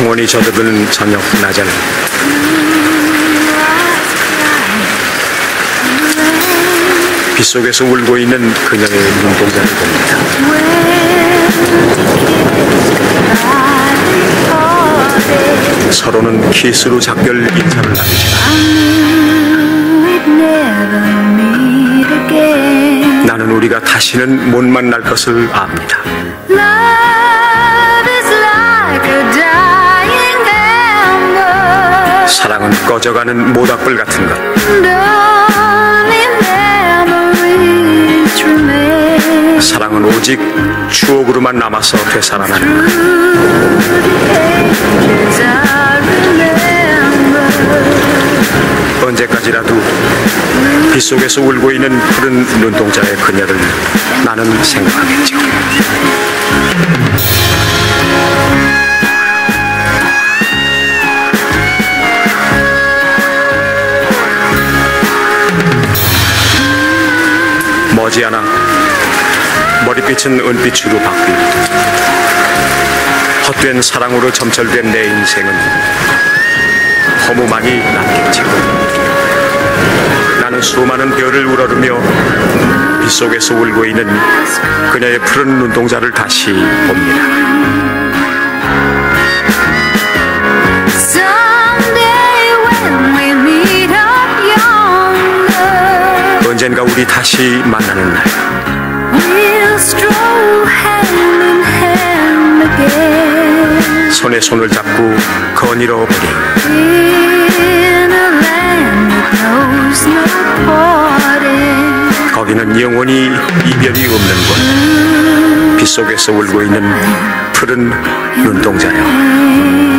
풍원이 젖어드는 저녁 낮에는 빗속에서 울고 있는 그녀의 눈동자를 봅니다. 서로는 키스로 작별 인사를 나누지만 나는 우리가 다시는 못 만날 것을 압니다. 사랑은 꺼져가는 모닥불 같은 것. 사랑은 오직 추억으로만 남아서 되살아나는 것. 언제까지라도 빗속에서 울고 있는 푸른 눈동자의 그녀를 나는 생각하겠죠. 머지않아 머릿빛은 은빛으로 바뀌고 헛된 사랑으로 점철된 내 인생은 허무만이 남겠지. 나는 수많은 별을 우러르며 빗속에서 울고 있는 그녀의 푸른 눈동자를 다시 봅니다. 언젠가 우리 다시 만나는 날 손에 손을 잡고 거닐어 보리. 거기는 영원히 이별이 없는 곳. 빗속에서 울고 있는 푸른 눈동자요.